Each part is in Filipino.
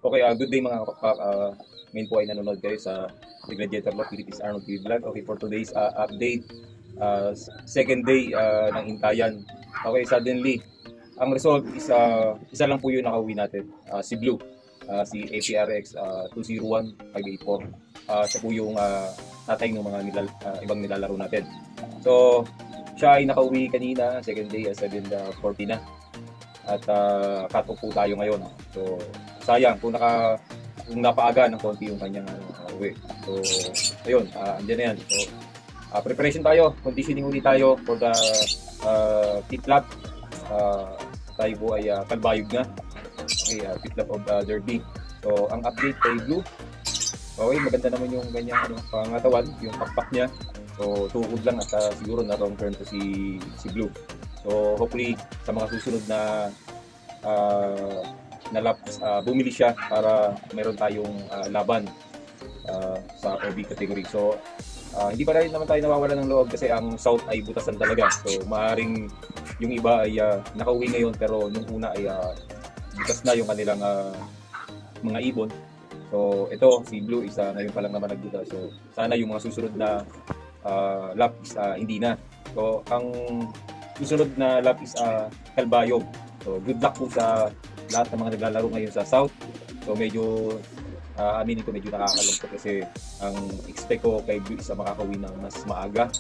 Okay, good day mga kapakpak. Ngayon po ay nanonood kayo sa The Gladiator Law Philippines Arnold TV Vlog. Okay, for today's update, second day ng intayan. Okay, suddenly, ang result is isa lang po yung nakauwi natin, si Blue, si APRX 201584. Siya po yung tatay ng mga ibang nilalaro natin. So, siya ay nakauwi kanina, second day, 7:40 na. At cut-off po tayo ngayon. So, sayang kung napaaga ng konti yung kanyang uwi. So, ayun, andyan na yan. So, preparation tayo, conditioning ulit tayo for the pit lap. Tayo po ay kalbayog na. Okay, pit lap of Derby. So, ang update kay Blue, okay, maganda naman yung kanyang pangatawan, yung pakpak niya. So, tuhod lang at siguro na wrong turn to si Blue. So, hopefully, sa mga susunod na laps, bumili siya para meron tayong laban sa OB category. So, hindi pa rin naman tayo nawawala ng loob kasi ang South ay butasan talaga. So, maaaring yung iba ay nakauwi ngayon pero nung una ay butas na yung kanilang mga ibon. So, ito, si Blue is ngayon pa lang naman nagbutas. So, sana yung mga susunod na lap is hindi na. So, ang susunod na lap is Kalbayog. So, good luck po sa lahat ng mga naglalaro ngayon sa South. So, medyo aminin ko medyo nakakalungkot kasi ang expect ko kay Blue is makakauwi ng mas maaga.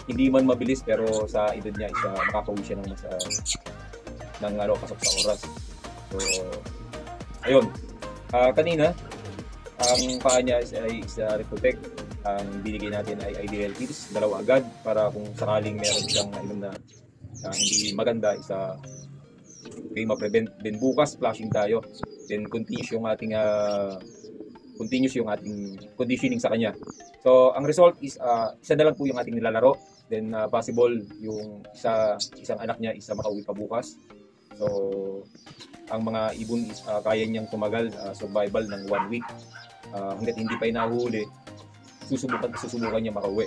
Hindi man mabilis pero sa edad niya is makakauwi siya ng mas pasok sa oras. So, ayun. Kanina, ang paa niya is Reprotect. Ang binigay natin ay ideal tips, dalawa agad para kung sakaling meron siyang hindi maganda okay, ma-prevent. Then bukas flashing tayo, then continuous yung ating conditioning sa kanya. So ang result is isa na lang po yung ating nilalaro, then possible yung isang anak niya isa makauwi pa bukas. So ang mga ibon is kaya niyang tumagal, survival ng 1 week. Hanggat hindi pa inahuhuli, susubukan niya makauwi.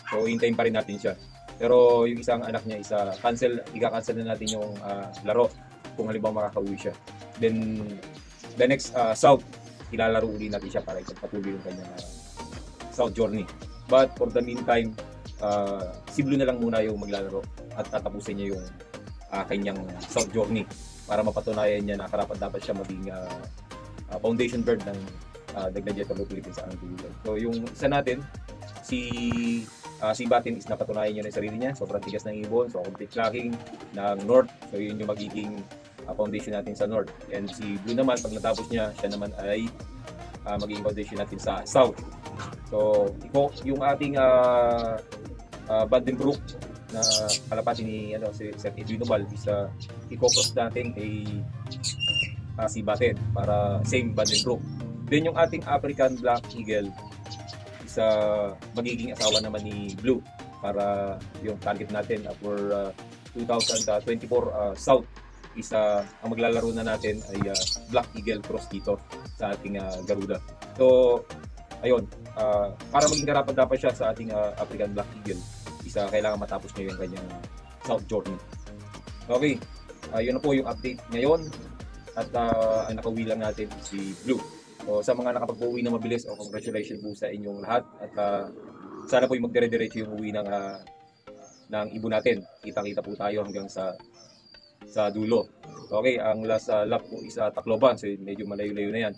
So hintayin pa rin natin siya. Pero yung isang anak niya i-cancel na natin yung laro kung halimbawa makakauwi siya. Then the next South, ilalaro ulit natin siya para ipagpatuloy yung kanyang South journey. But for the meantime, si Blue na lang muna yung maglalaro at tatapusin niya yung kanyang South journey para mapatunayan niya na karapat dapat siya maging foundation bird ng The Gladiator Law Philippines sa Arnold. So yung isa natin, si Batin is napatunayan niya na yung sarili niya. Sobrang tigas ng ibon. So, complete clocking ng North. So, yun yung magiging foundation natin sa North. And si Blue naman, pag natapos niya, siya naman ay magiging foundation natin sa South. So, yung ating Vandenbroek na kalapati ni si Sir Edwin Nobal is i-cross natin kay si Batin para same Vandenbroek. Then yung ating African Black Eagle sa magiging asawa naman ni Blue para yung target natin for 2024 South is ang maglalaro na natin ay Black Eagle cross dito sa ating Garuda. So ayun, para maging karapat dapat siya sa ating African Black Eagle is kailangan matapos niya yung kanyang South journey. Okay, yun na po yung update ngayon at ang nakauwi lang natin si Blue. So, sa mga nakapag-uwi na mabilis, congratulations po sa inyong lahat at sana po yung magdire-diretso yung uwi ng ibon natin. Kita-kita po tayo hanggang sa dulo. Okay, ang last lap po is Tacloban, so medyo malayo-layo na yan.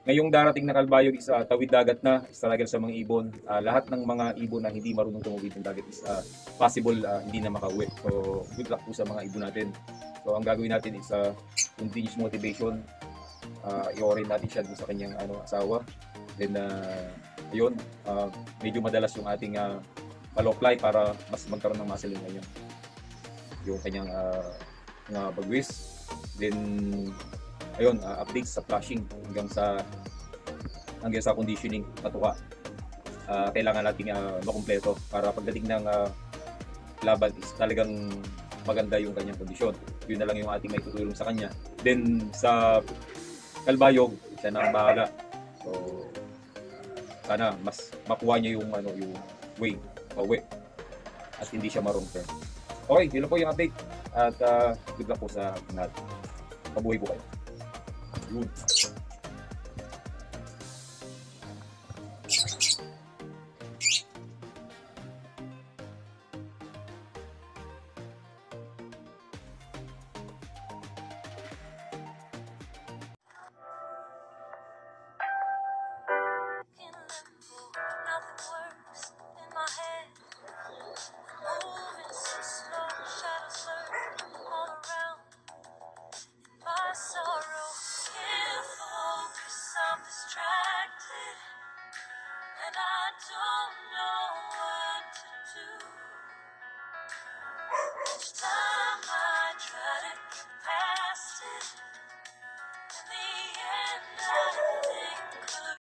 Ngayong darating na Kalbayog is tawid dagat na, struggle sa mga ibon. Lahat ng mga ibon na hindi marunong tumawid ng dagat is possible hindi na makauwi. So good luck po sa mga ibon natin. So ang gagawin natin is continuous motivation. I-orient natin siya sa kanyang asawa. Then ayun, medyo madalas yung ating paloplay para mas magkaroon ng muscle yung kanyang bagwis. Then ayun, updates sa flashing hanggang sa conditioning patuka. Kailangan nating makumpleto para pagdating ng laban is talagang maganda yung kanyang kondisyon. Yun na lang yung ating may tutulong sa kanya. Then sa Kalbayog, siya na ang bahala. So, sana mas makuha niya yung way, pauwi. At hindi siya marong turn. Okay, yun lang po yung update. At good luck po sa lahat. Mabuhay po kayo. Good.